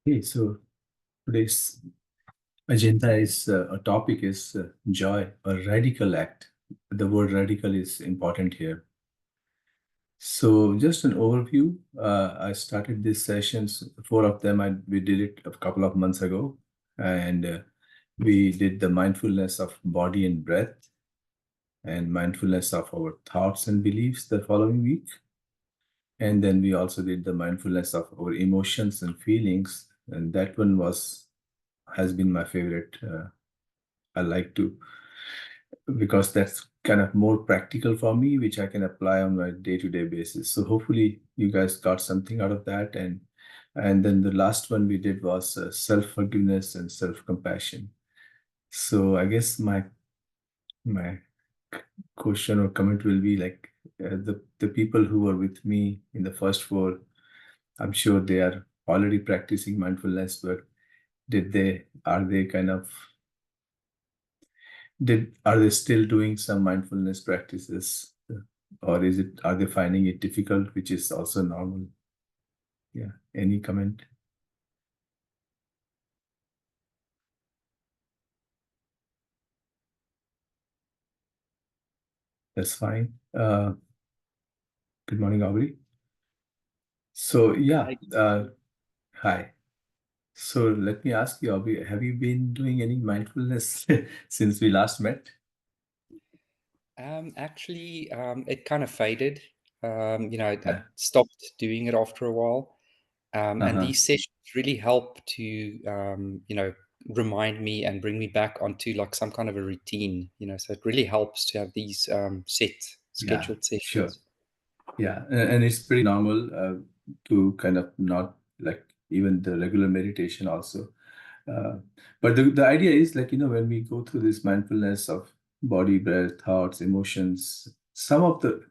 Okay, so today's agenda is a topic is joy, a radical act. The word radical is important here. So just an overview. I started these sessions, four of them. We did it a couple of months ago, and we did the mindfulness of body and breath, and mindfulness of our thoughts and beliefs the following week. And then we also did the mindfulness of our emotions and feelings, and that one has been my favorite. I like to, because that's kind of more practical for me, which I can apply on my day-to-day basis. So hopefully you guys got something out of that. And then the last one we did was self-forgiveness and self-compassion. So I guess my question or comment will be like, the people who were with me in the first four, I'm sure they are already practicing mindfulness, but are they kind of are they still doing some mindfulness practices, or are they finding it difficult, which is also normal? Yeah. Any comment? That's fine. Good morning, Aubrey. So yeah, hi. So let me ask you, Aubrey, have you been doing any mindfulness since we last met? It kind of faded. I Yeah. stopped doing it after a while. And Uh-huh. these sessions really help to, remind me and bring me back onto like some kind of a routine, so it really helps to have these set Yeah, scheduled sure. sessions. Yeah, and it's pretty normal to kind of not like even the regular meditation also. Uh, but the idea is like, when we go through this mindfulness of body, breath, thoughts, emotions, some of the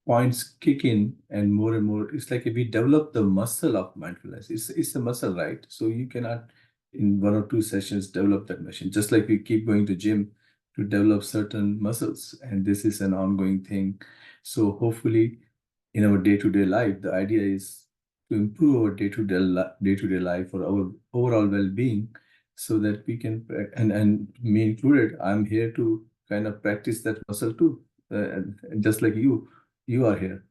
points kick in and more. It's like if we develop the muscle of mindfulness, it's a muscle, right? So you cannot in one or two sessions develop that machine. Just like we keep going to gym to develop certain muscles, and this is an ongoing thing. So hopefully in our day-to-day life, the idea is to improve our day-to-day life for our overall well-being, so that we can and me included, I'm here to kind of practice that muscle too, and just like you are here.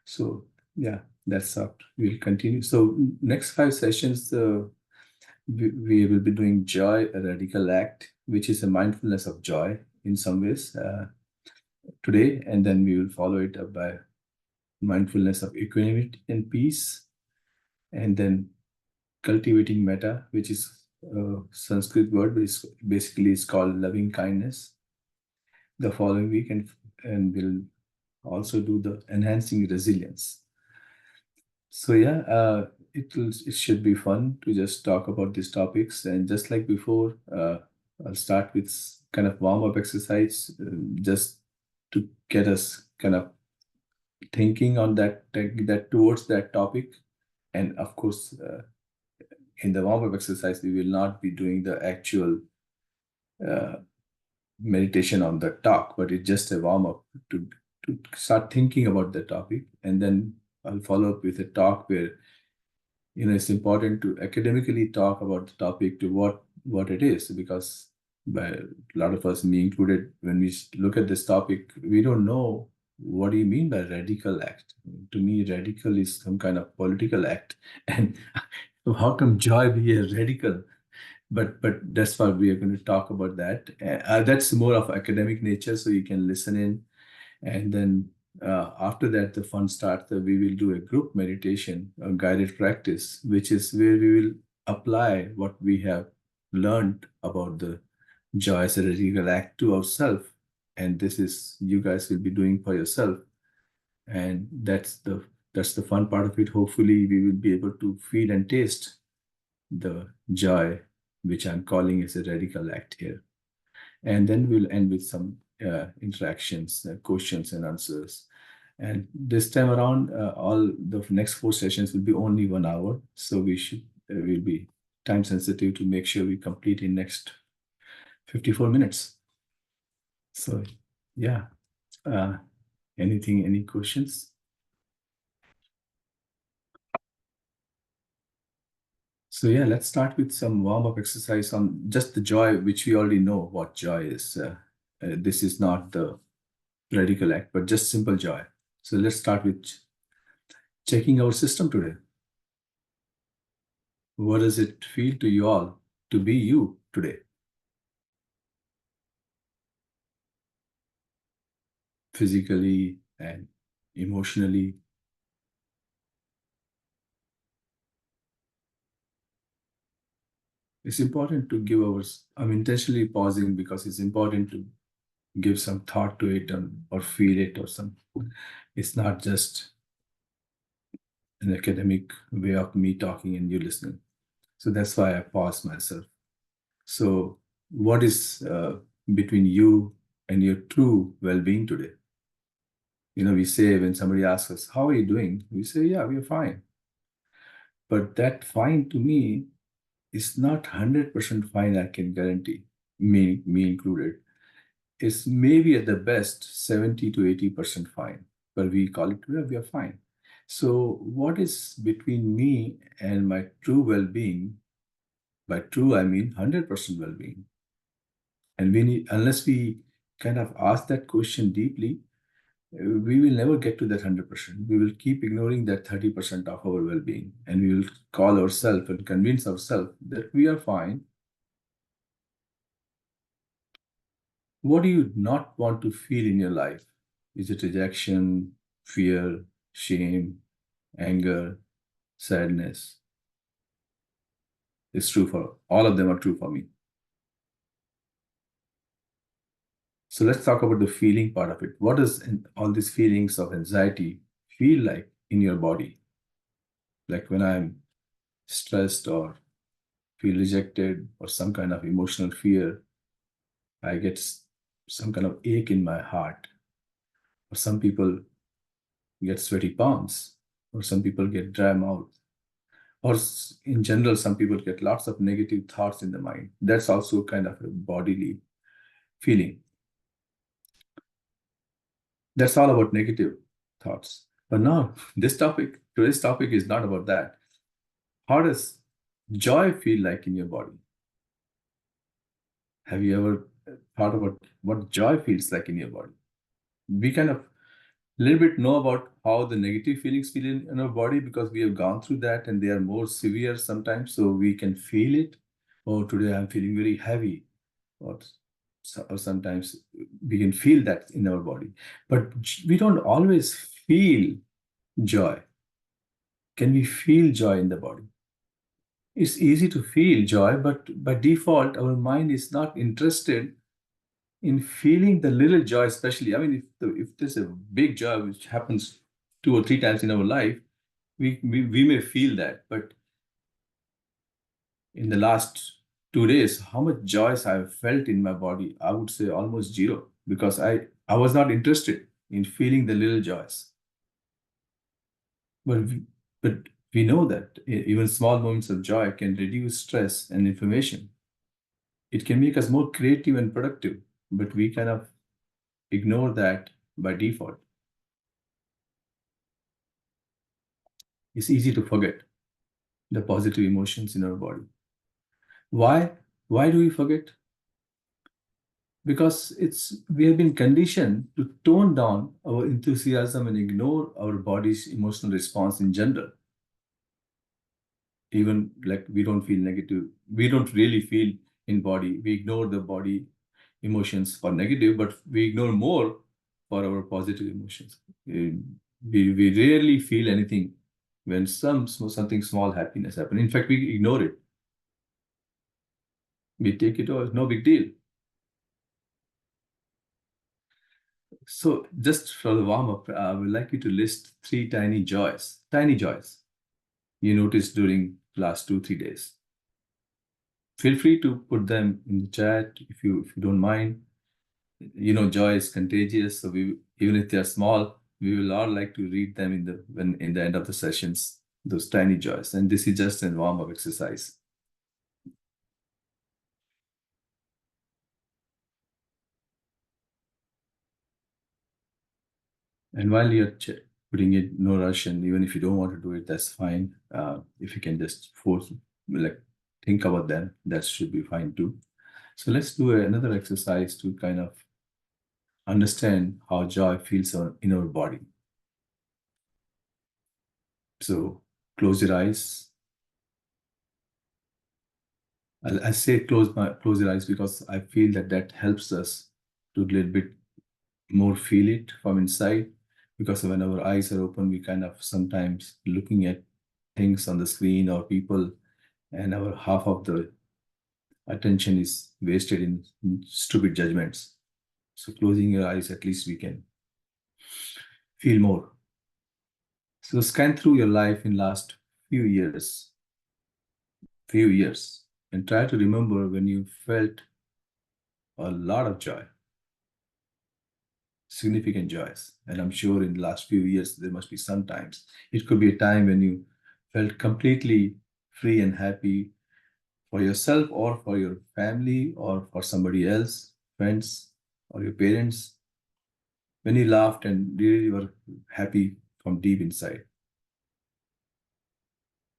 So yeah, that's up. We'll continue. So next five sessions, we will be doing joy, a radical act, which is a mindfulness of joy in some ways today, and then we will follow it up by mindfulness of equanimity and peace, and then cultivating metta, which is a Sanskrit word, but it's called loving kindness the following week, and we'll also do the enhancing resilience. So yeah, it should be fun to just talk about these topics. And just like before, I'll start with kind of warm-up exercise, just to get us kind of thinking on that towards that topic. And of course, in the warm-up exercise, we will not be doing the actual uh, meditation on the talk, but it's just a warm-up to start thinking about the topic. And then I'll follow up with a talk where it's important to academically talk about the topic to what it is, because by a lot of us, me included, when we look at this topic, we don't know what do you mean by radical act. To me, radical is some kind of political act, and how come joy be a radical? But that's why we are going to talk about that. That's more of academic nature, so you can listen in, and then after that, the fun starts. We will do a group meditation, a guided practice, which is where we will apply what we have learned about the joy as a radical act to ourselves. And this is you guys will be doing for yourself. And that's the fun part of it. Hopefully, we will be able to feel and taste the joy, which I'm calling as a radical act here. And then we'll end with some interactions, questions and answers. And this time around, all the next four sessions will be only 1 hour. So we'll be time sensitive to make sure we complete in next 54 minutes. So yeah, any questions? So yeah, let's start with some warm-up exercise on just the joy, which we already know what joy is. This is not the radical act, but just simple joy. So let's start with checking our system today. What does it feel to you all to be you today? Physically and emotionally. It's important to give I'm intentionally pausing because it's important to give some thought to it or feel it or some. It's not just an academic way of me talking and you listening. So that's why I pause myself. So, what is between you and your true well being today? We say when somebody asks us, how are you doing? We say, yeah, we're fine. But that fine to me is not 100% fine, I can guarantee, me included. It's maybe at the best 70 to 80% fine, but we call it, well, we are fine. So, what is between me and my true well being? By true, I mean 100% well being. And unless we kind of ask that question deeply, we will never get to that 100%. We will keep ignoring that 30% of our well being. And we will call ourselves and convince ourselves that we are fine. What do you not want to feel in your life? Is it rejection, fear, shame, anger, sadness? It's true for all of them, are true for me. So let's talk about the feeling part of it. What does all these feelings of anxiety feel like in your body? Like when I'm stressed or feel rejected or some kind of emotional fear, I get some kind of ache in my heart. Or some people get sweaty palms, or some people get dry mouth. Or in general, some people get lots of negative thoughts in the mind. That's also kind of a bodily feeling. That's all about negative thoughts. But now, today's topic is not about that. How does joy feel like in your body? Have you ever thought about what joy feels like in your body? We kind of little bit know about how the negative feelings feel in our body because we have gone through that and they are more severe sometimes. So we can feel it. Oh, today I'm feeling very heavy. Or, or sometimes we can feel that in our body. But we don't always feel joy. Can we feel joy in the body? It's easy to feel joy, but by default, our mind is not interested in feeling the little joy, especially. I mean, if there's a big joy which happens 2 or 3 times in our life, we may feel that. But in the last 2 days, how much joy I've felt in my body, I would say almost zero, because I was not interested in feeling the little joys. But we know that even small moments of joy can reduce stress and inflammation. It can make us more creative and productive, but we kind of ignore that by default. It's easy to forget the positive emotions in our body. Why? Why do we forget? Because we have been conditioned to tone down our enthusiasm and ignore our body's emotional response in general. Even like we don't feel negative, we don't really feel in body. We ignore the body emotions for negative, but we ignore more for our positive emotions. We rarely feel anything when something small happiness happen. In fact, we ignore it. We take it as no big deal. So just for the warm-up, I would like you to list 3 tiny joys you noticed during last 2-3 days. Feel free to put them in the chat if you don't mind. Joy is contagious, so even if they are small, we will all like to read them in the end of the sessions, those tiny joys. And this is just a warm-up exercise. And while you're putting it, no rush, and even if you don't want to do it, that's fine. If you can just like think about them, that should be fine too. So let's do another exercise to kind of understand how joy feels in our body. So close your eyes. I say close your eyes because I feel that helps us to a little bit more feel it from inside. Because when our eyes are open, we kind of sometimes looking at things on the screen or people, and our half of the attention is wasted in stupid judgments. So closing your eyes, at least we can feel more. So scan through your life in last few years, and try to remember when you felt a lot of joy, significant joys. And I'm sure in the last few years, there must be some times. It could be a time when you felt completely free and happy for yourself or for your family or for somebody else, friends or your parents, when you laughed and really were happy from deep inside.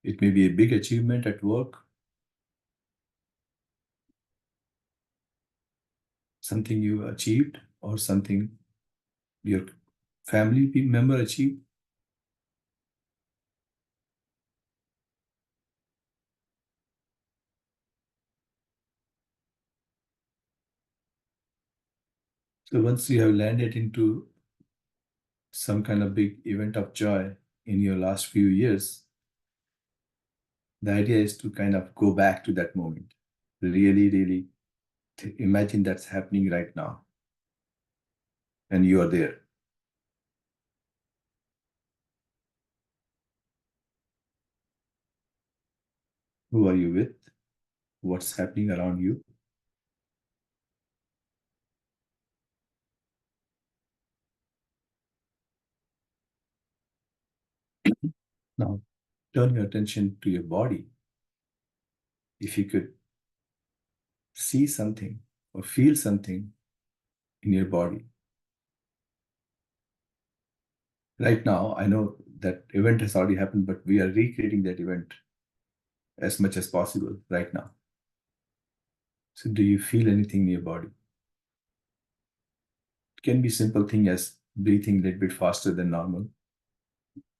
It may be a big achievement at work, something you achieved, or something your family member achieved. So once you have landed into some kind of big event of joy in your last few years, the idea is to kind of go back to that moment. Really, really imagine that's happening right now and you are there. Who are you with? What's happening around you? Now, turn your attention to your body. If you could see something or feel something in your body. Right now, I know that event has already happened, but we are recreating that event as much as possible right now. So do you feel anything in your body? It can be simple thing as breathing a little bit faster than normal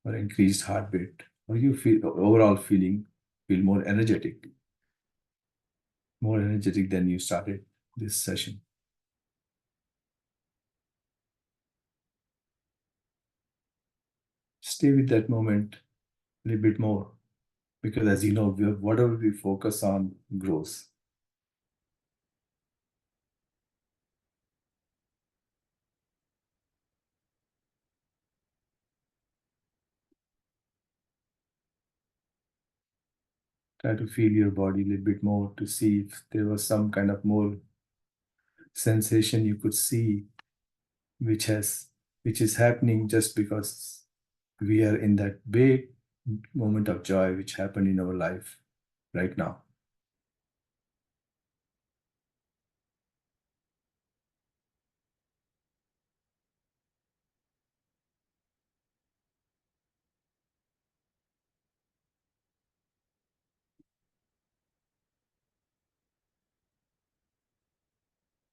or increased heartbeat, or you feel overall feel more energetic than you started this session. Stay with that moment a little bit more because as you know, whatever we focus on grows. Try to feel your body a little bit more to see if there was some kind of more sensation you could see which has which is happening just because we are in that big moment of joy which happened in our life right now.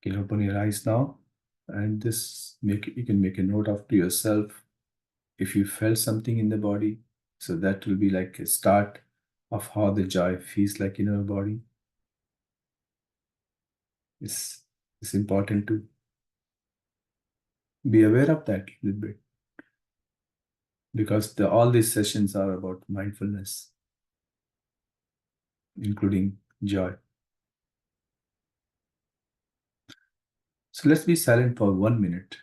You can open your eyes now and this you can make a note of to yourself if you felt something in the body. So that will be like a start of how the joy feels like in our body. It's, it's important to be aware of that a little bit because all these sessions are about mindfulness, including joy. So let's be silent for 1 minute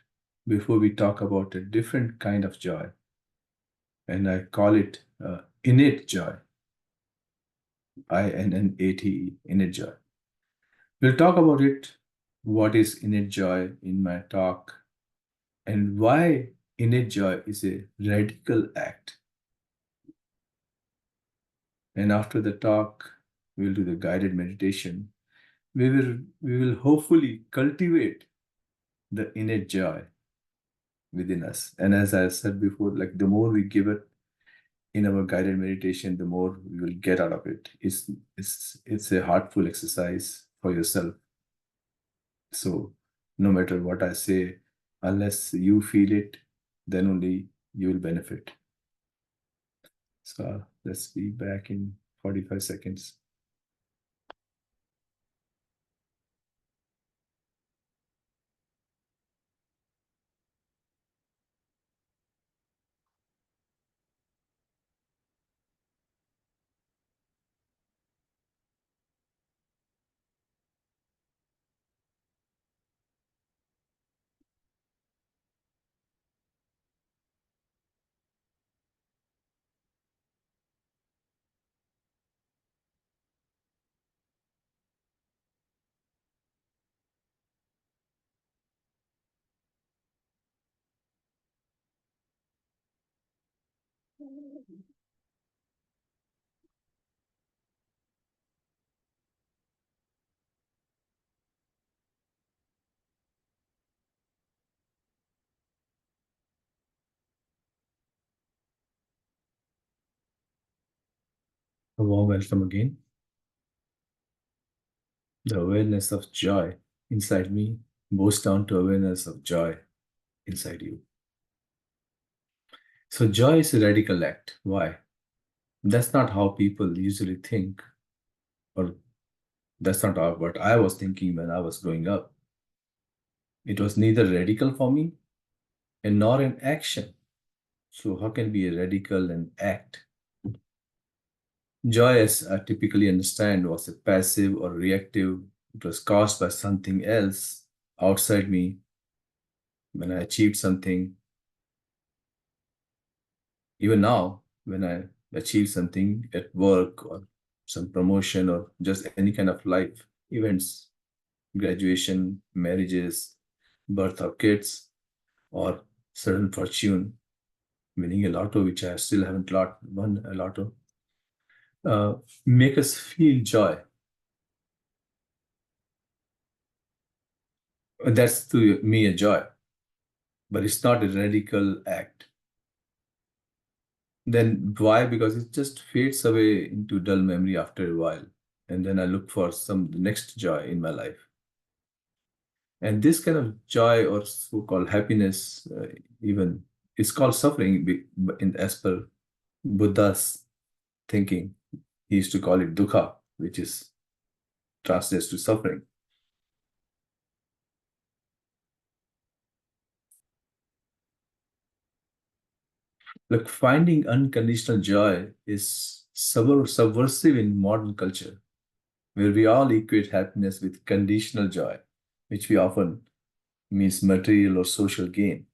before we talk about a different kind of joy. And I call it innate joy. INNATE, innate joy. We'll talk about it, what is innate joy in my talk, and why innate joy is a radical act. And after the talk, we'll do the guided meditation. We will hopefully cultivate the innate joy within us. And as I said before, like the more we give it, in our guided meditation, the more we will get out of it. It's a heartful exercise for yourself. So no matter what I say, unless you feel it, then only you will benefit. So let's be back in 45 seconds. A warm welcome again. The awareness of joy inside me boils down to awareness of joy inside you. So joy is a radical act. Why? That's not how people usually think, or that's not what I was thinking when I was growing up. It was neither radical for me and nor an action. So how can be a radical and act? Joy, as I typically understand, was a passive or reactive. It was caused by something else outside me. When I achieved something, even now, when I achieve something at work or some promotion or just any kind of life events, graduation, marriages, birth of kids, or certain fortune, winning a lotto, which I still haven't won a lotto, make us feel joy. That's to me a joy, but it's not a radical act. Then why? Because it just fades away into dull memory after a while. And then I look for some next joy in my life. And this kind of joy or so-called happiness, even is called suffering as per Buddha's thinking. He used to call it dukkha, which is translates to suffering. Look, finding unconditional joy is subversive in modern culture, where we all equate happiness with conditional joy, which we often means material or social gain.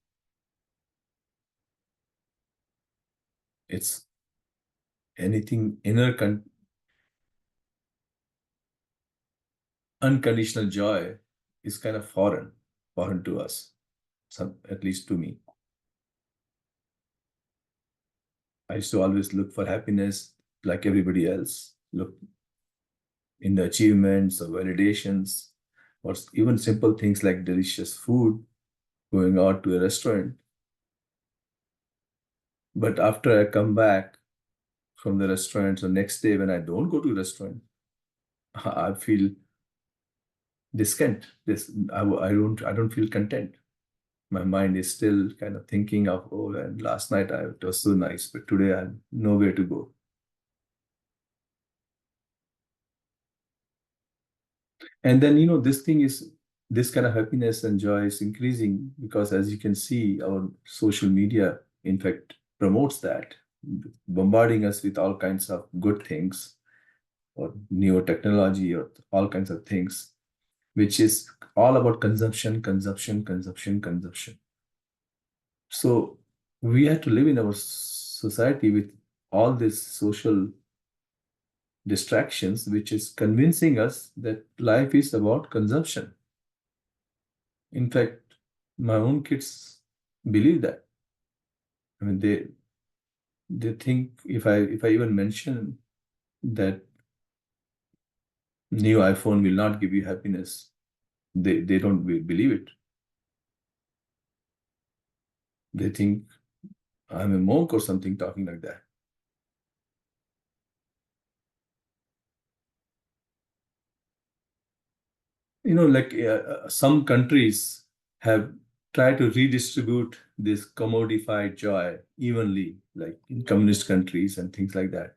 It's anything unconditional joy is kind of foreign to us, at least to me. I used to always look for happiness like everybody else, look in the achievements or validations, or even simple things like delicious food, going out to a restaurant. But after I come back from the restaurant, so next day when I don't go to restaurant, I feel discontent. I don't feel content. My mind is still kind of thinking of, oh, and last night it was so nice, but today I have nowhere to go. And then, this kind of happiness and joy is increasing because, as you can see, our social media, in fact, promotes that, bombarding us with all kinds of good things or newer technology or all kinds of things, which is all about consumption, consumption, consumption, consumption. So we have to live in our society with all these social distractions, which is convincing us that life is about consumption. In fact, my own kids believe that. I mean, they think if I even mention that new iPhone will not give you happiness, they don't believe it. They think I'm a monk or something talking like that. Like some countries have tried to redistribute this commodified joy evenly, like in communist countries and things like that.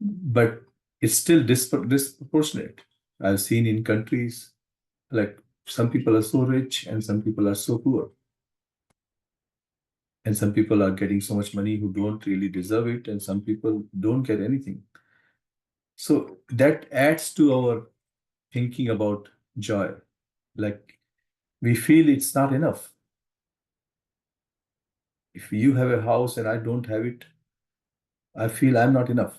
But it's still disproportionate. I've seen in countries like some people are so rich and some people are so poor. And some people are getting so much money who don't really deserve it, and some people don't get anything. So that adds to our thinking about joy. Like we feel it's not enough. If you have a house and I don't have it, I feel I'm not enough.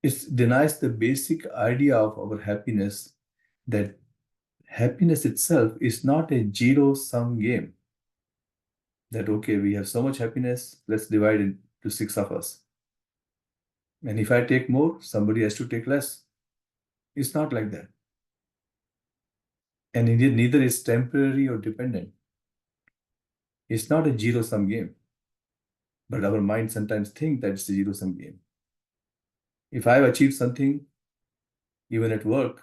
It denies the basic idea of our happiness, that happiness itself is not a zero-sum game. That, okay, we have so much happiness, let's divide it to six of us. And if I take more, somebody has to take less. It's not like that. And indeed, neither is temporary or dependent. It's not a zero-sum game. But our mind sometimes think that it's a zero-sum game. If I've achieved something, even at work,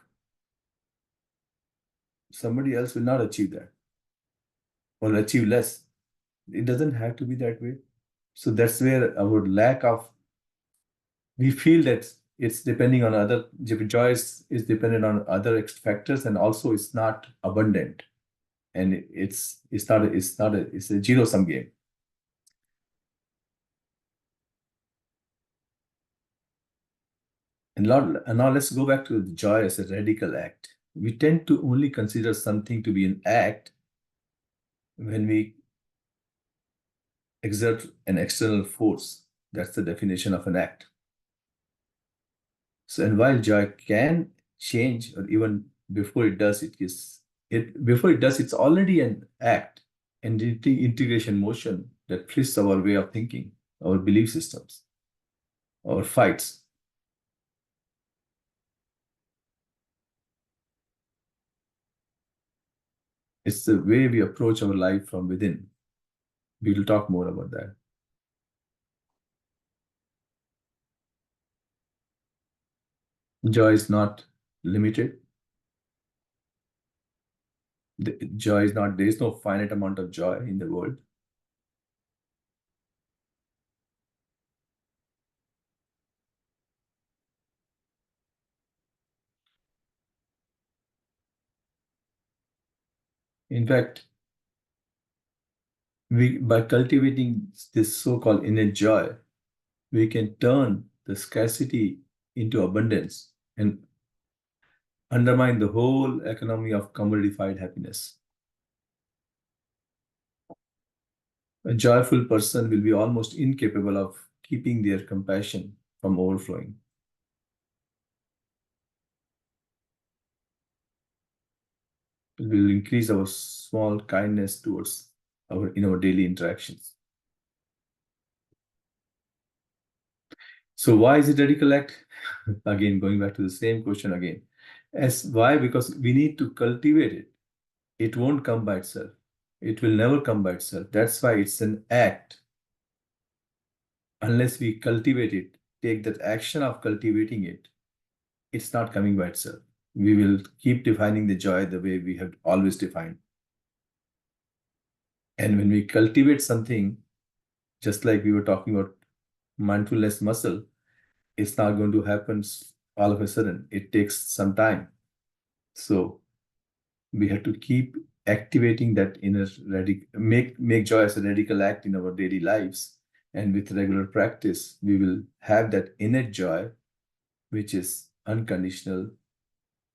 somebody else will not achieve that or achieve less. It doesn't have to be that way. So that's where our lack of, we feel that it's depending on other, joy is dependent on other factors, and also it's not abundant. And it's a zero-sum game. And now let's go back to the joy as a radical act. We tend to only consider something to be an act when we exert an external force. That's the definition of an act. So, and while joy can change, or even before it does, it's already an act and integration motion that twists our way of thinking, our belief systems, our fights. It's the way we approach our life from within. We will talk more about that. Joy is not limited. Joy is not, there is no finite amount of joy in the world. In fact, by cultivating this so-called inner joy, we can turn the scarcity into abundance and undermine the whole economy of commodified happiness. A joyful person will be almost incapable of keeping their compassion from overflowing. It will increase our small kindness towards our daily interactions. So why is it radical act? Again, going back to the same question again. Why? Because we need to cultivate it. It won't come by itself. It will never come by itself. That's why it's an act. Unless we cultivate it, take that action of cultivating it, it's not coming by itself. We will keep defining the joy the way we have always defined. And when we cultivate something, just like we were talking about mindfulness muscle, it's not going to happen all of a sudden. It takes some time. So we have to keep activating that inner make joy as a radical act in our daily lives. And with regular practice, we will have that inner joy, which is unconditional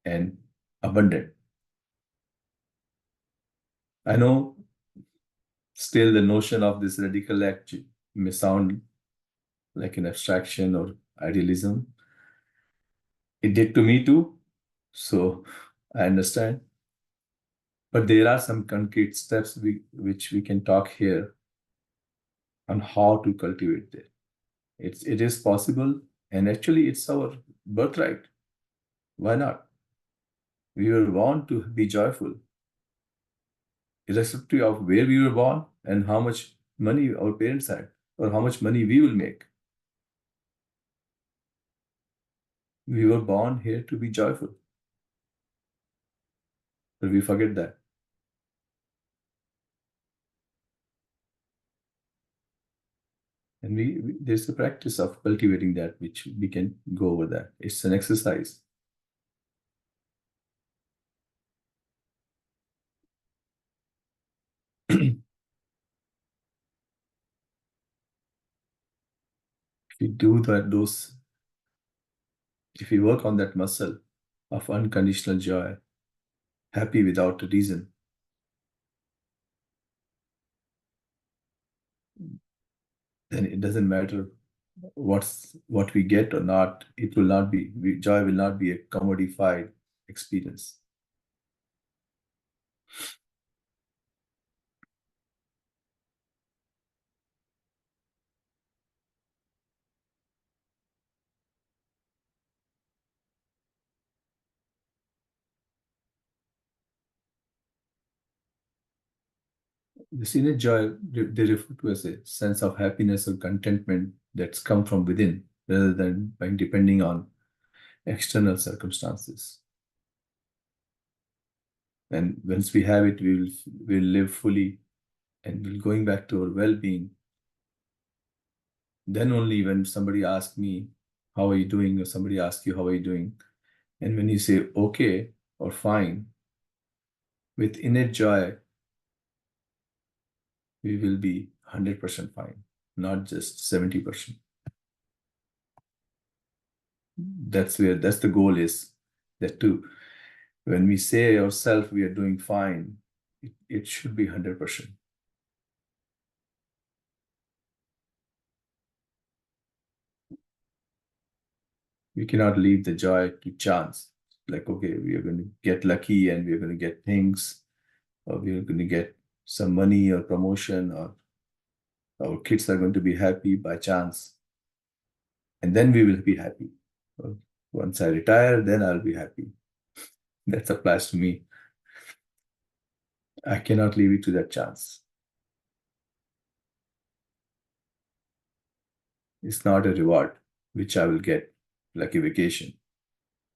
and abundant. I know still the notion of this radical act may sound like an abstraction or idealism. It did to me too, so I understand. But there are some concrete steps which we can talk here on how to cultivate it. It is possible, and actually it's our birthright. Why not? We were born to be joyful, irrespective of where we were born and how much money our parents had or how much money we will make. We were born here to be joyful, but we forget that. And there's a practice of cultivating that, which we can go over that. It's an exercise. If we do that, if we work on that muscle of unconditional joy, happy without a reason, then it doesn't matter what we get or not. It will not be, joy will not be a commodified experience. This inner joy, they refer to as a sense of happiness or contentment that's come from within, rather than by depending on external circumstances. And once we have it, we'll live fully, and we're going back to our well-being. Then only when somebody asks me, how are you doing? Or somebody asks you, how are you doing? And when you say, okay or fine, with inner joy, we will be 100% fine, not just 70%. That's the goal is, that too. When we say ourselves we are doing fine, it should be 100%. We cannot leave the joy to chance. Like, okay, we are going to get lucky and we are going to get things, or we are going to get some money or promotion, or our kids are going to be happy by chance. And then we will be happy. Or once I retire, then I'll be happy. That applies to me. I cannot leave it to that chance. It's not a reward which I will get, like a vacation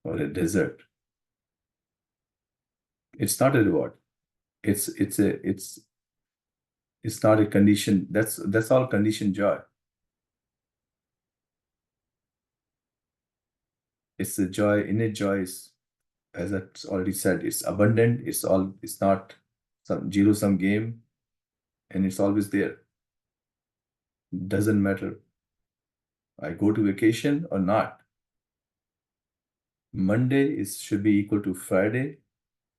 or a dessert. It's not a reward. It's not a condition. That's all conditioned joy. It's the joy, inner joy is, as I already said, it's abundant. It's not some zero-sum game, and it's always there. Doesn't matter I go to vacation or not. Monday should be equal to Friday.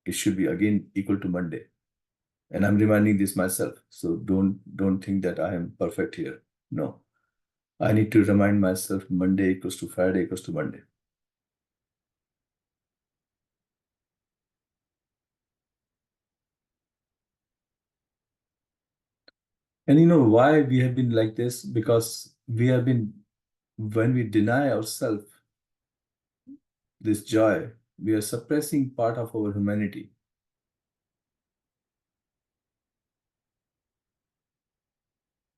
It should be again equal to Monday. And I'm reminding this myself. So don't think that I am perfect here. No. I need to remind myself Monday equals to Friday equals to Monday. And you know why we have been like this? Because when we deny ourselves this joy, we are suppressing part of our humanity.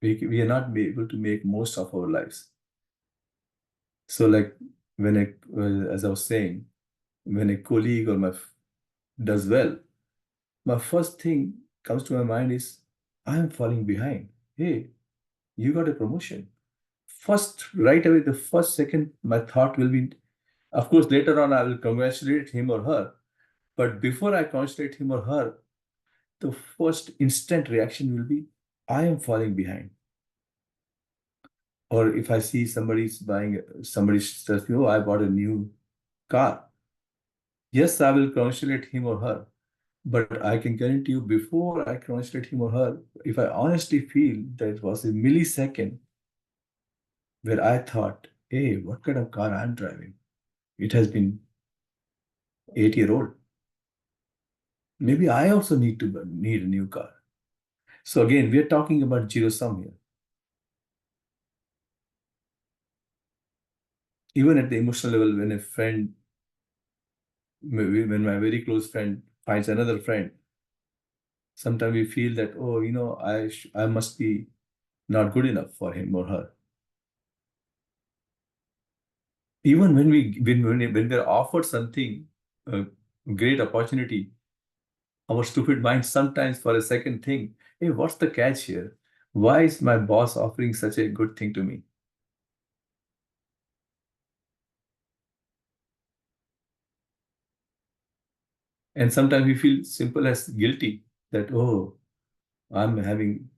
We are not able to make most of our lives. So like as I was saying, when a colleague does well, my first thing comes to my mind is, I am falling behind. Hey, you got a promotion. First, right away, the first second, my thought will be, of course, later on, I will congratulate him or her. But before I congratulate him or her, the first instant reaction will be, I am falling behind. Or if I see somebody says, oh, I bought a new car. Yes, I will congratulate him or her. But I can guarantee you, before I congratulate him or her, if I honestly feel that it was a millisecond where I thought, hey, what kind of car I'm driving? It has been 8 years old. Maybe I also need a new car. So again, we are talking about zero sum here. Even at the emotional level, when my very close friend finds another friend, sometimes we feel that, oh, I must be not good enough for him or her. Even when we're offered something, a great opportunity, our stupid mind sometimes for a second think, hey, what's the catch here? Why is my boss offering such a good thing to me? And sometimes we feel simple as guilty that, oh, I'm having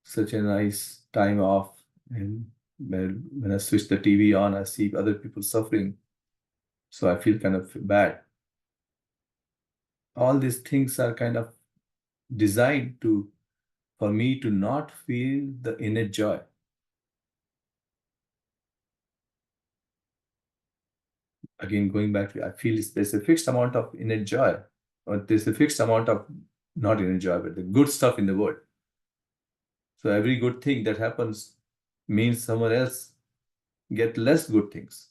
such a nice time off. And when I switch the TV on, I see other people suffering. So I feel kind of bad. All these things are kind of designed to for me to not feel the inner joy. Again, going back, I feel there's a fixed amount of inner joy, or there's a fixed amount of not inner joy, but the good stuff in the world. So every good thing that happens means someone else get less good things.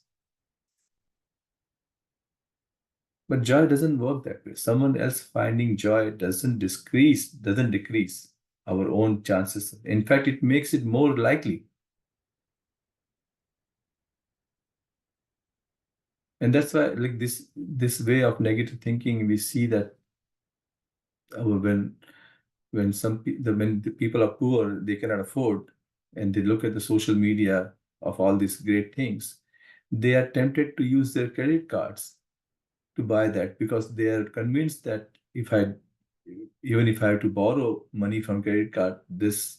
But joy doesn't work that way. Someone else finding joy doesn't decrease our own chances. In fact, it makes it more likely. And that's why, like this way of negative thinking, we see that when when the people are poor, they cannot afford, and they look at the social media of all these great things, they are tempted to use their credit cards to buy that because they are convinced that even if I have to borrow money from credit card, this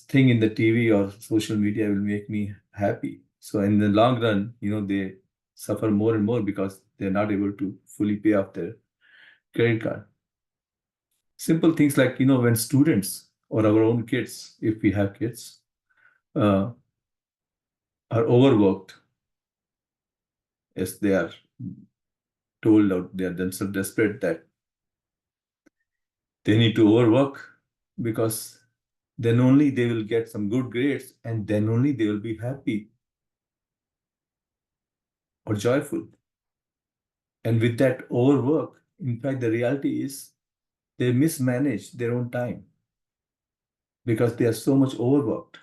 thing in the TV or social media will make me happy. So in the long run, they suffer more and more because they're not able to fully pay off their credit card. Simple things like, when students or our own kids, if we have kids, uh, are overworked, as they are told out, they are themselves desperate that they need to overwork because then only they will get some good grades and then only they will be happy or joyful. And with that overwork, in fact, the reality is they mismanage their own time because they are so much overworked,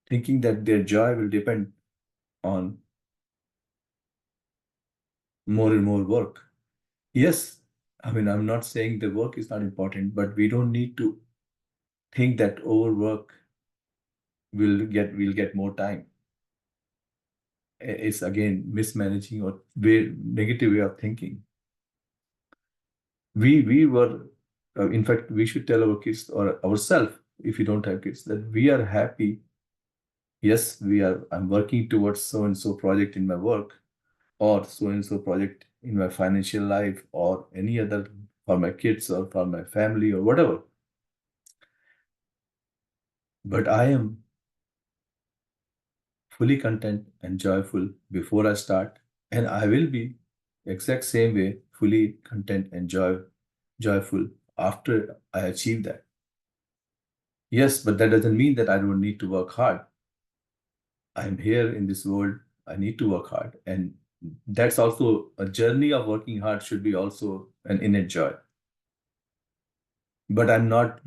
thinking that their joy will depend on more and more work. Yes, I mean, I'm not saying the work is not important, but we don't need to think that overwork will get more time. It's again mismanaging or negative way of thinking. We were, in fact, we should tell our kids or ourselves, if you don't have kids, that we are happy. Yes, I'm working towards so and so project in my work, or so and so project in my financial life, or any other for my kids or for my family or whatever. But I am fully content and joyful before I start, and I will be exact same way, fully content and joyful after I achieve that. Yes, but that doesn't mean that I don't need to work hard. I'm here in this world. I need to work hard, and that's also a journey of working hard should be also an innate joy. But I'm not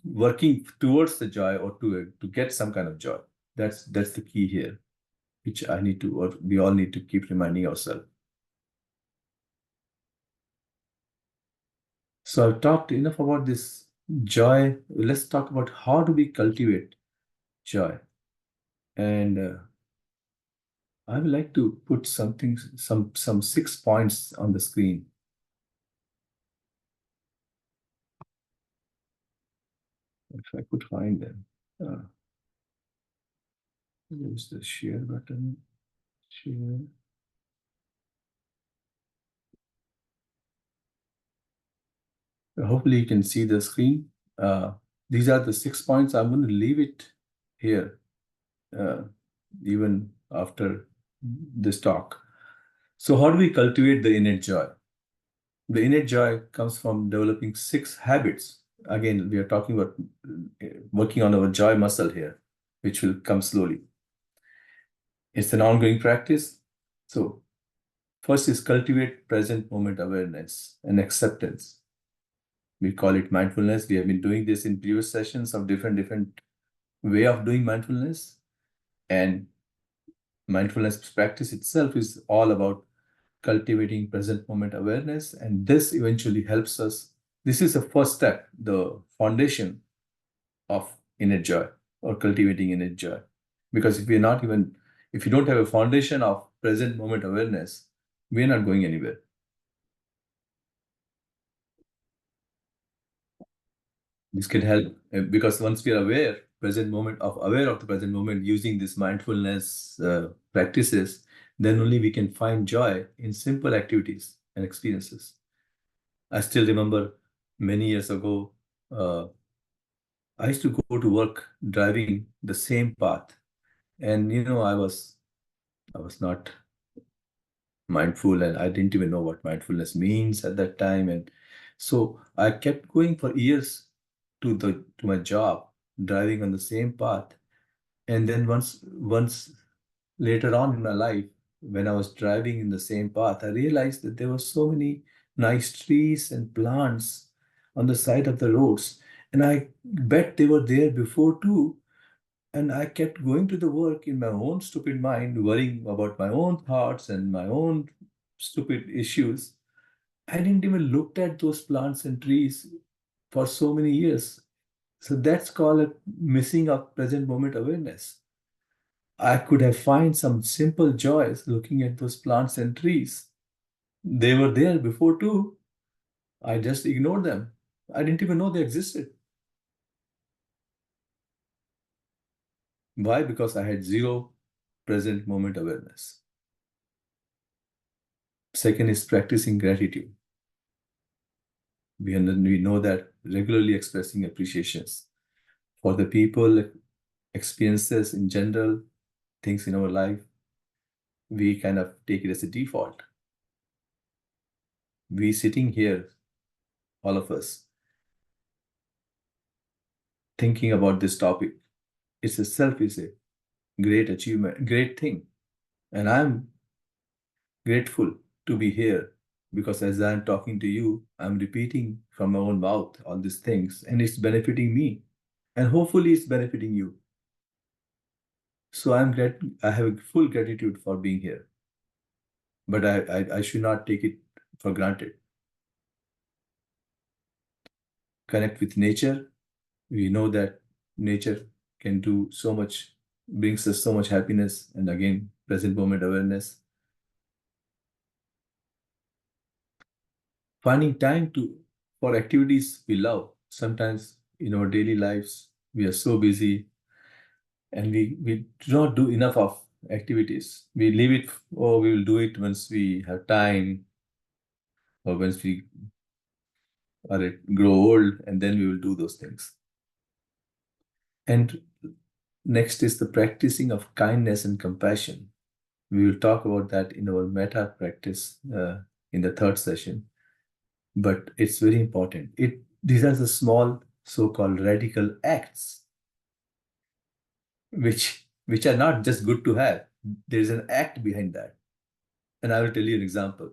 working towards the joy or to get some kind of joy. That's the key here, which I need to, or we all need to keep reminding ourselves. So I've talked enough about this joy. Let's talk about how do we cultivate joy. And I would like to put some 6 points on the screen. If I could find them. Use the share button. Share. Hopefully you can see the screen. These are the 6 points. I'm going to leave it here, even after this talk. So how do we cultivate the innate joy? The innate joy comes from developing 6 habits. Again, we are talking about working on our joy muscle here, which will come slowly. It's an ongoing practice. So first is cultivate present moment awareness and acceptance. We call it mindfulness. We have been doing this in previous sessions of different way of doing mindfulness. And mindfulness practice itself is all about cultivating present moment awareness, and this eventually helps us. This is the first step, the foundation of inner joy or cultivating inner joy. Because if you don't have a foundation of present moment awareness, we're not going anywhere. This can help because once we are aware of the present moment using this mindfulness practices, then only we can find joy in simple activities and experiences. I still remember many years ago, uh, I used to go to work driving the same path, and I was not mindful, and I didn't even know what mindfulness means at that time, and so I kept going for years to my job, driving on the same path. And then once later on in my life, when I was driving in the same path, I realized that there were so many nice trees and plants on the side of the roads. And I bet they were there before too. And I kept going to the work in my own stupid mind, worrying about my own thoughts and my own stupid issues. I didn't even look at those plants and trees for so many years. So that's called a missing of present moment awareness. I could have find some simple joys looking at those plants and trees. They were there before too. I just ignored them. I didn't even know they existed. Why? Because I had zero present moment awareness. Second is practicing gratitude. We know that regularly expressing appreciations for the people, experiences in general, things in our life, we kind of take it as a default. We sitting here, all of us, thinking about this topic, it's itself is a great achievement, great thing. And I'm grateful to be here because as I'm talking to you, I'm repeating from my own mouth all these things, and it's benefiting me. And hopefully it's benefiting you. So I have full gratitude for being here. But I should not take it for granted. Connect with nature. We know that nature can do so much, brings us so much happiness, and again, present moment awareness. Finding time for activities we love. Sometimes in our daily lives, we are so busy and we do not do enough of activities. We leave it, or we will do it once we have time or once we grow old, and then we will do those things. And next is the practicing of kindness and compassion. We will talk about that in our metta practice in the third session, but it's very important. These are the small so-called radical acts, which are not just good to have. There's an act behind that. And I will tell you an example,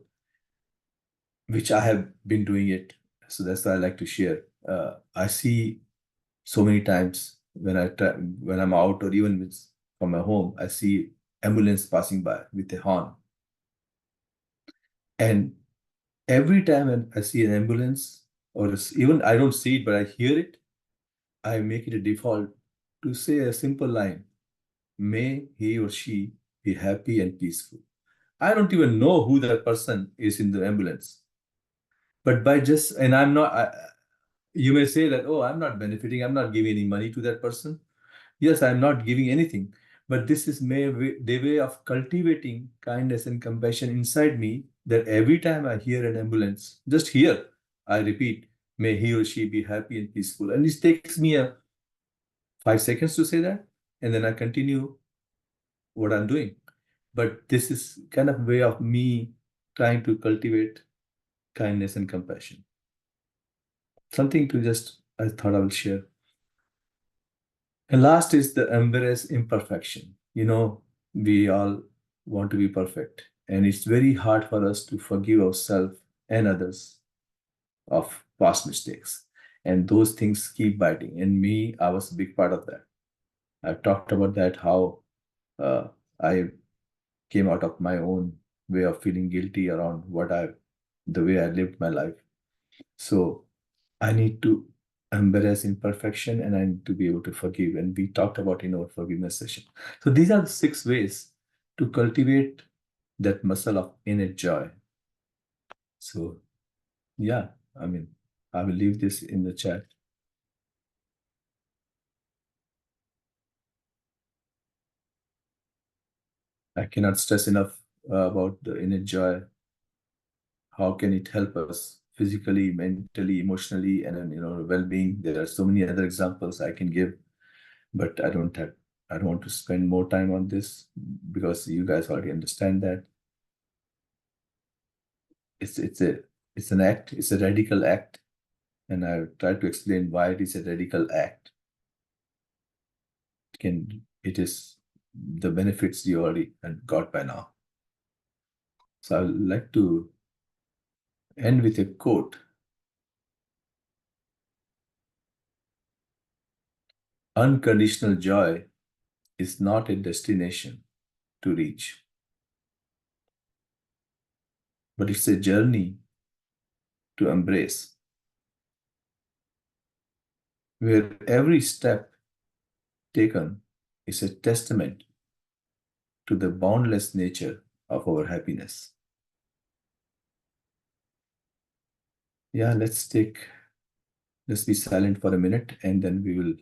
which I have been doing it. So that's why I like to share. I see so many times when I'm out or even from my home, I see ambulance passing by with a horn. And every time when I see an ambulance, or even I don't see it, but I hear it, I make it a default to say a simple line: may he or she be happy and peaceful. I don't even know who that person is in the ambulance. But and I'm not, you may say that, oh, I'm not benefiting, I'm not giving any money to that person. Yes, I'm not giving anything. But this is the way of cultivating kindness and compassion inside me, that every time I hear an ambulance, just here, I repeat, may he or she be happy and peaceful. And it takes me 5 seconds to say that, and then I continue what I'm doing. But this is kind of way of me trying to cultivate kindness and compassion. Something I thought I will share. And last is the embrace imperfection. We all want to be perfect, and it's very hard for us to forgive ourselves and others of past mistakes. And those things keep biting. And me, I was a big part of that. I've talked about that, how uh, I came out of my own way of feeling guilty around the way I lived my life. So I need to embrace imperfection and I need to be able to forgive. And we talked about in our forgiveness session. So these are the 6 ways to cultivate that muscle of inner joy. So yeah, I mean, I will leave this in the chat. I cannot stress enough about the inner joy. How can it help us physically, mentally, emotionally, and then, well-being? There are so many other examples I can give, but I don't want to spend more time on this because you guys already understand that it's a it's an act, it's a radical act, and I try to explain why it is a radical act. It is the benefits you already got by now. So I would like to end with a quote. Unconditional joy is not a destination to reach, but it's a journey to embrace, where every step taken is a testament to the boundless nature of our happiness. Yeah, let's be silent for a minute and then we will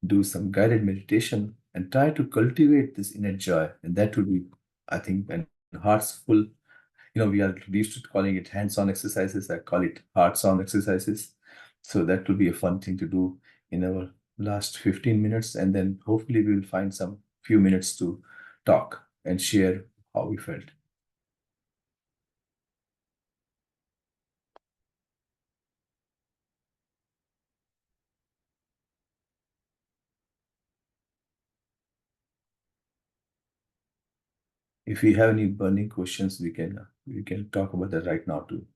do some guided meditation and try to cultivate this inner joy. And that will be, I think, an heartful, we are used to calling it hands-on exercises. I call it hearts-on exercises. So that will be a fun thing to do in our last 15 minutes. And then hopefully we will find some few minutes to talk and share how we felt. If you have any burning questions, we can talk about that right now too.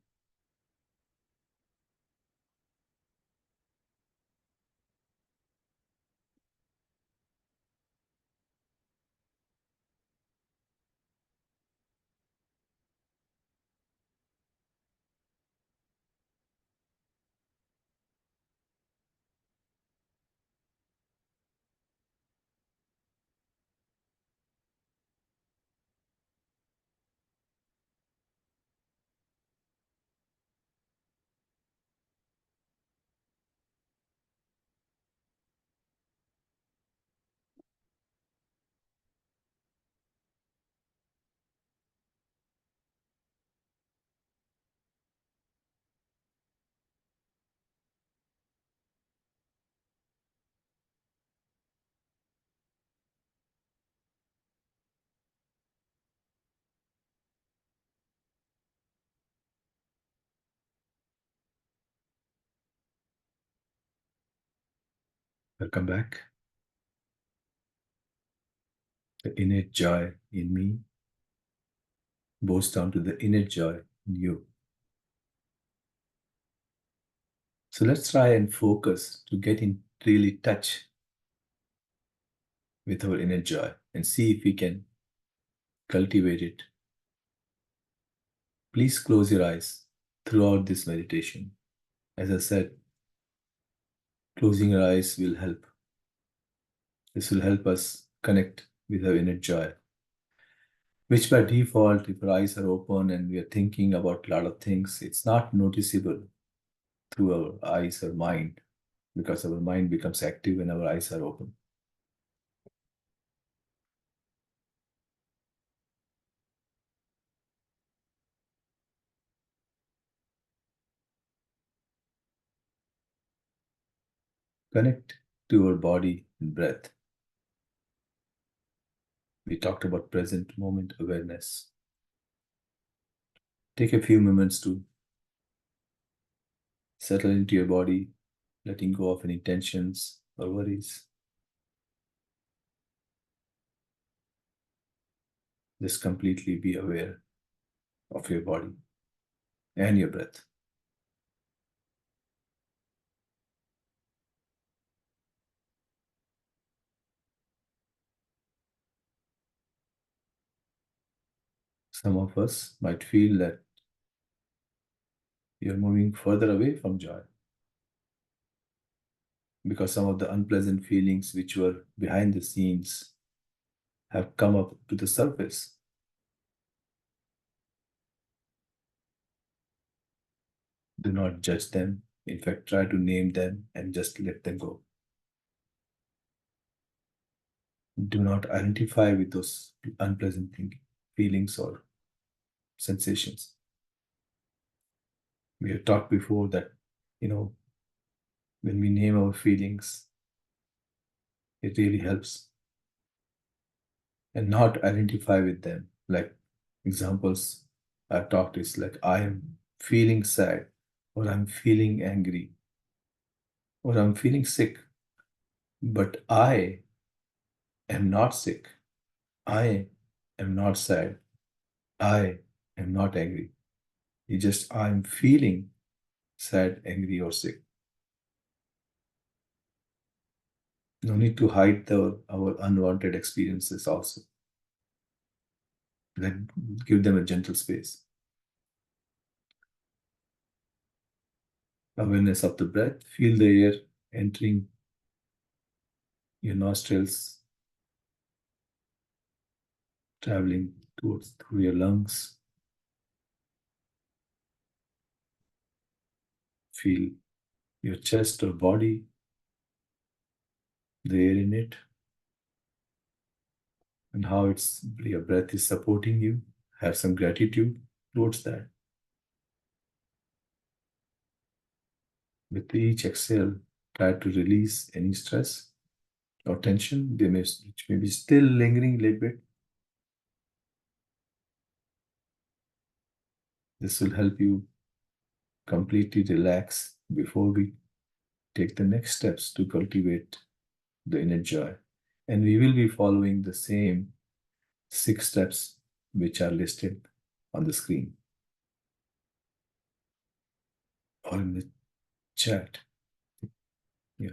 Welcome back. The innate joy in me boils down to the inner joy in you. So let's try and focus to get in really touch with our inner joy and see if we can cultivate it. Please close your eyes throughout this meditation. As I said, closing your eyes will help. This will help us connect with our inner joy, which by default, if our eyes are open and we are thinking about a lot of things, it's not noticeable through our eyes or mind because our mind becomes active when our eyes are open. Connect to our body and breath. We talked about present moment awareness. Take a few moments to settle into your body, letting go of any tensions or worries. Just completely be aware of your body and your breath. Some of us might feel that you're moving further away from joy because some of the unpleasant feelings which were behind the scenes have come up to the surface. Do not judge them. In fact, try to name them and just let them go. Do not identify with those unpleasant feelings or sensations. We have talked before that, when we name our feelings, it really helps. And not identify with them. Like examples I've talked is like, I am feeling sad, or I'm feeling angry, or I'm feeling sick, but I am not sick. I am not sad. I am not angry. It's just I'm feeling sad, angry, or sick. No need to hide our unwanted experiences also. Like, give them a gentle space. Awareness of the breath. Feel the air entering your nostrils, traveling through your lungs. Feel your chest or body, the air in it, and how your breath is supporting you. Have some gratitude towards that. With each exhale, try to release any stress or tension which may be still lingering a little bit. This will help you completely relax before we take the next steps to cultivate the inner joy. And we will be following the same 6 steps which are listed on the screen or in the chat. Yeah.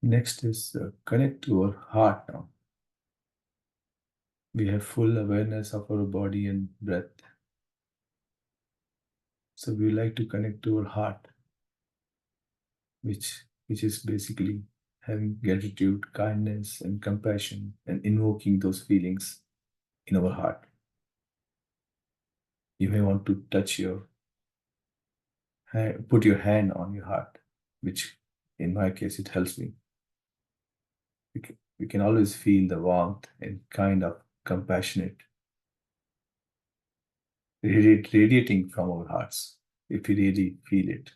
Next is connect to our heart now. We have full awareness of our body and breath. So we like to connect to our heart, which is basically having gratitude, kindness, and compassion, and invoking those feelings in our heart. You may want to put your hand on your heart, which in my case, it helps me. We can always feel the warmth and kind of compassionate radiating from our hearts if we really feel it.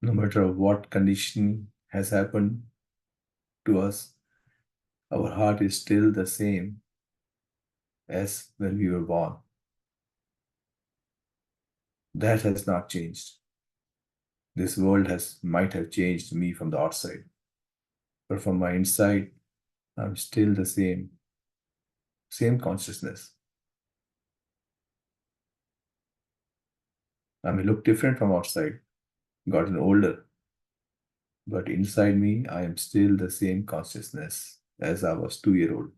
No matter what condition has happened to us, our heart is still the same as when we were born. That has not changed. This world might have changed me from the outside, but from my inside, I'm still the same consciousness. I may look different from outside, gotten older, but inside me, I am still the same consciousness as I was 2 years old.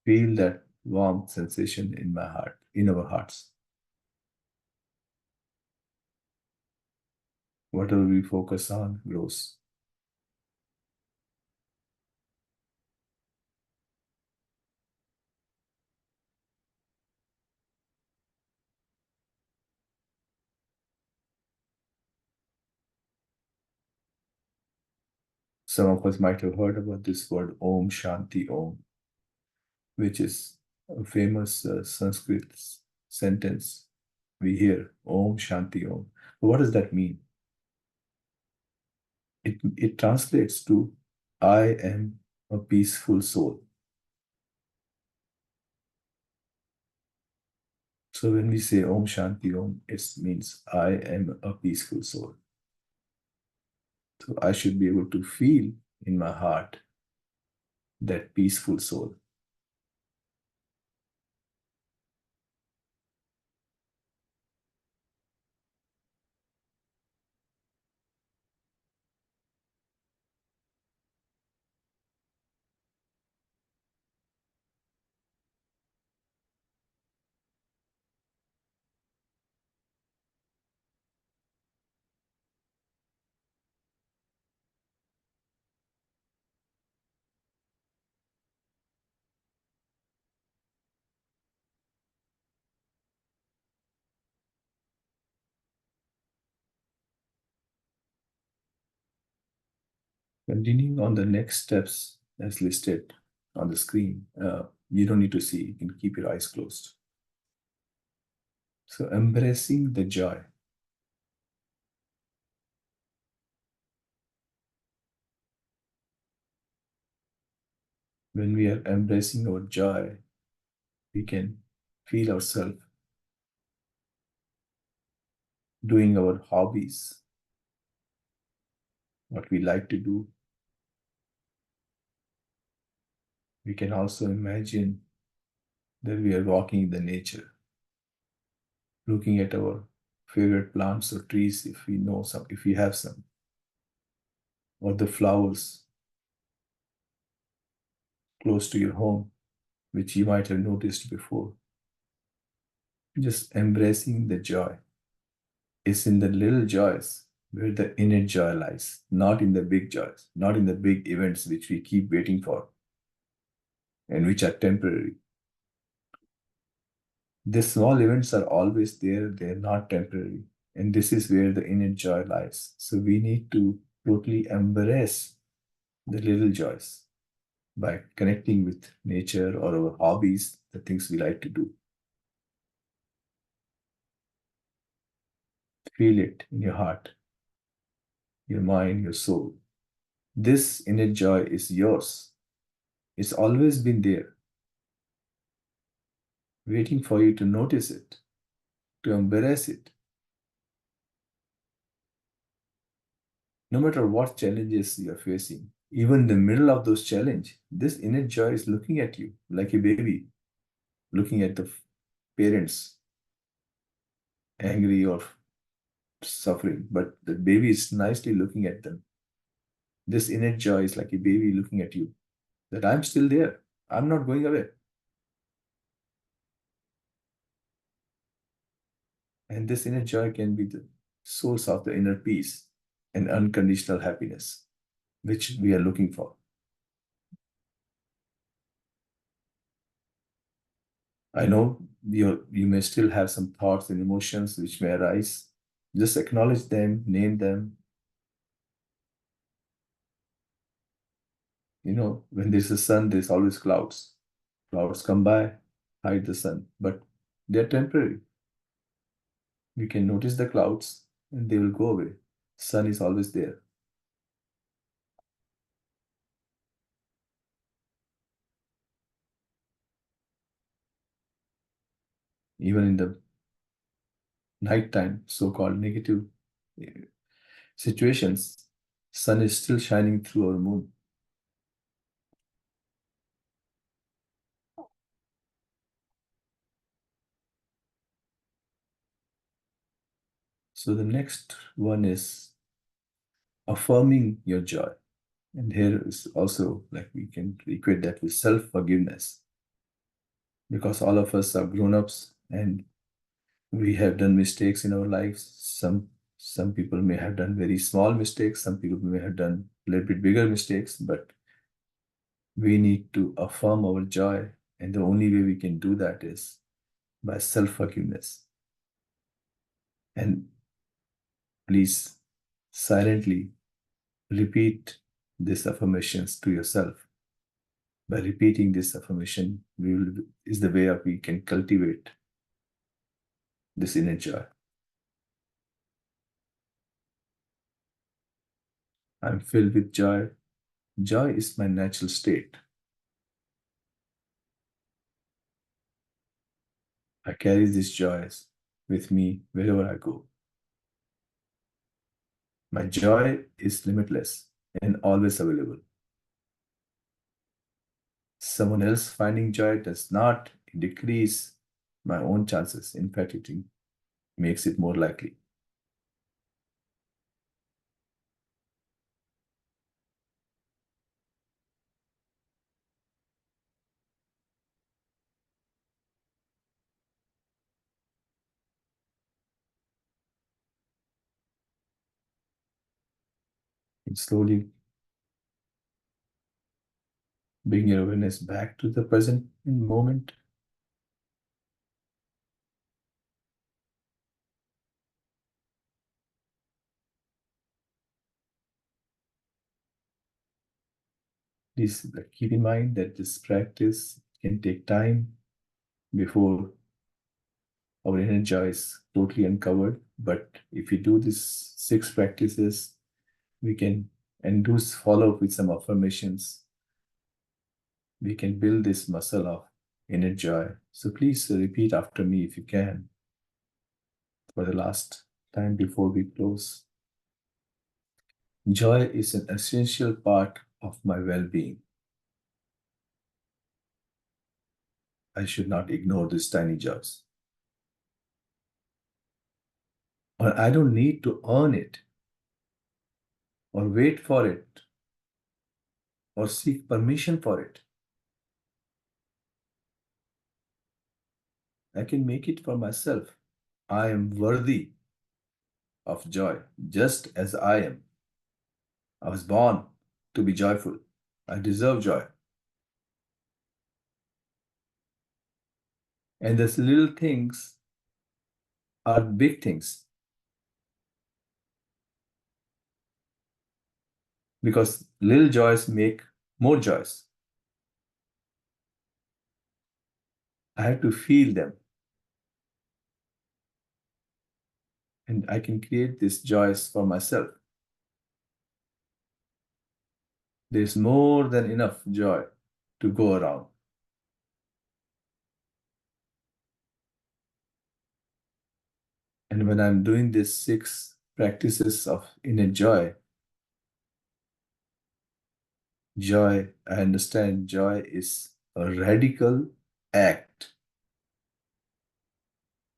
Feel that warm sensation in my heart, in our hearts. Whatever we focus on grows. Some of us might have heard about this word Om Shanti Om, which is a famous Sanskrit sentence we hear, Om Shanti Om. What does that mean? It translates to I am a peaceful soul. So when we say Om Shanti Om, it means I am a peaceful soul. So I should be able to feel in my heart that peaceful soul. Continuing on the next steps as listed on the screen, you don't need to see, you can keep your eyes closed. So embracing the joy. When we are embracing our joy, we can feel ourselves doing our hobbies, what we like to do. We can also imagine that we are walking in the nature, looking at our favorite plants or trees if we know some, if we have some, or the flowers close to your home, which you might have noticed before. Just embracing the joy. It's in the little joys where the inner joy lies, not in the big joys, not in the big events which we keep waiting for and which are temporary. The small events are always there, they're not temporary. And this is where the inner joy lies. So we need to totally embrace the little joys by connecting with nature or our hobbies, the things we like to do. Feel it in your heart, your mind, your soul. This inner joy is yours. It's always been there, waiting for you to notice it, to embrace it. No matter what challenges you are facing, even in the middle of those challenges, this inner joy is looking at you like a baby, looking at the parents angry or suffering, but the baby is nicely looking at them. This inner joy is like a baby looking at you, that I'm still there. I'm not going away. And this inner joy can be the source of the inner peace and unconditional happiness, which we are looking for. I know you may still have some thoughts and emotions which may arise. Just acknowledge them, name them. When there's a sun, there's always clouds. Clouds come by, hide the sun, but they're temporary. You can notice the clouds and they will go away. Sun is always there. Even in the nighttime, so-called negative eh, situations, sun is still shining through our moon. So the next one is affirming your joy. And here is also like we can equate that with self-forgiveness. Because all of us are grown-ups and we have done mistakes in our lives. Some people may have done very small mistakes, some people may have done a little bit bigger mistakes, but we need to affirm our joy. And the only way we can do that is by self-forgiveness. And please silently repeat these affirmations to yourself. By repeating this affirmation, is the way we can cultivate this inner joy. I'm filled with joy. Joy is my natural state. I carry these joys with me wherever I go. My joy is limitless and always available. Someone else finding joy does not decrease my own chances. In fact, it makes it more likely. And slowly bring your awareness back to the present moment. Please keep in mind that this practice can take time before our inner joy is totally uncovered. But if we do these 6 practices, we can, and do follow up with some affirmations, we can build this muscle of inner joy. So please repeat after me if you can, for the last time before we close. Joy is an essential part of my well-being. I should not ignore these tiny joys. Or I don't need to earn it, or wait for it, or seek permission for it. I can make it for myself. I am worthy of joy, just as I am. I was born to be joyful. I deserve joy. And these little things are big things, because little joys make more joys. I have to feel them, and I can create these joys for myself. There's more than enough joy to go around. And when I'm doing these 6 practices of inner joy, I understand joy is a radical act.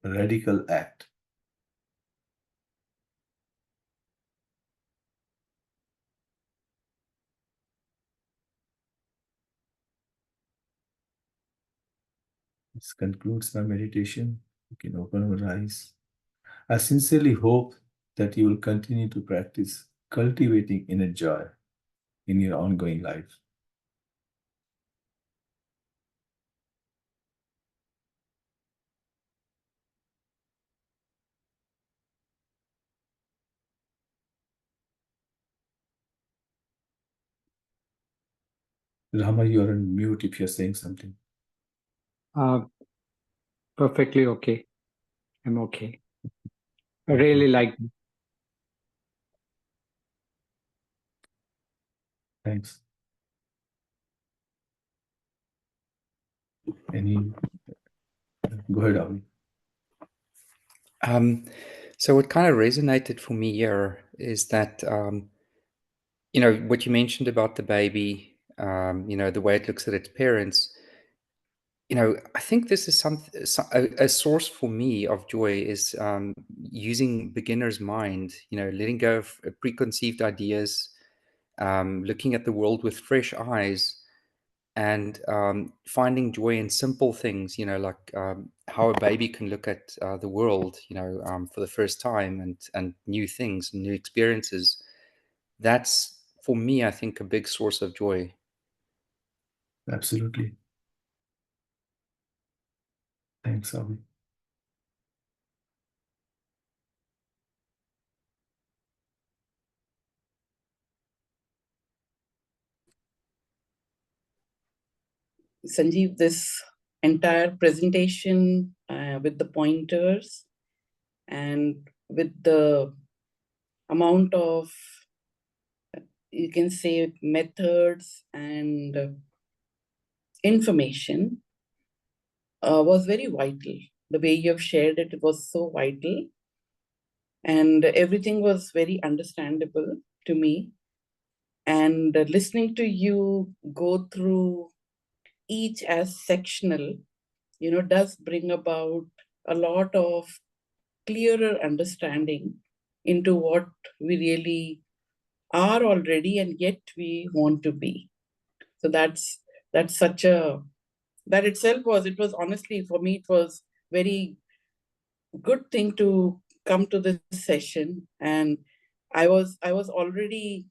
A radical act. This concludes my meditation. You can open your eyes. I sincerely hope that you will continue to practice cultivating inner joy in your ongoing life. Rama, you're on mute if you're saying something. Perfectly okay. I'm okay. I really like. Thanks. Go ahead, Avi. So what kind of resonated for me here is that, what you mentioned about the baby, the way it looks at its parents. I think this is a source for me of joy is using beginner's mind, letting go of preconceived ideas, looking at the world with fresh eyes, and finding joy in simple things, like how a baby can look at the world, for the first time, and new things, new experiences. That's, for me, I think, a big source of joy. Absolutely. Thanks, Avi. Sanjeev, this entire presentation with the pointers and with the amount of, you can say, methods and information was very vital. The way you have shared it was so vital, and everything was very understandable to me. And listening to you go through each as sectional, does bring about a lot of clearer understanding into what we really are already and yet we want to be. So that's such a, that itself was, it was honestly for me, it was very good thing to come to this session. And I was already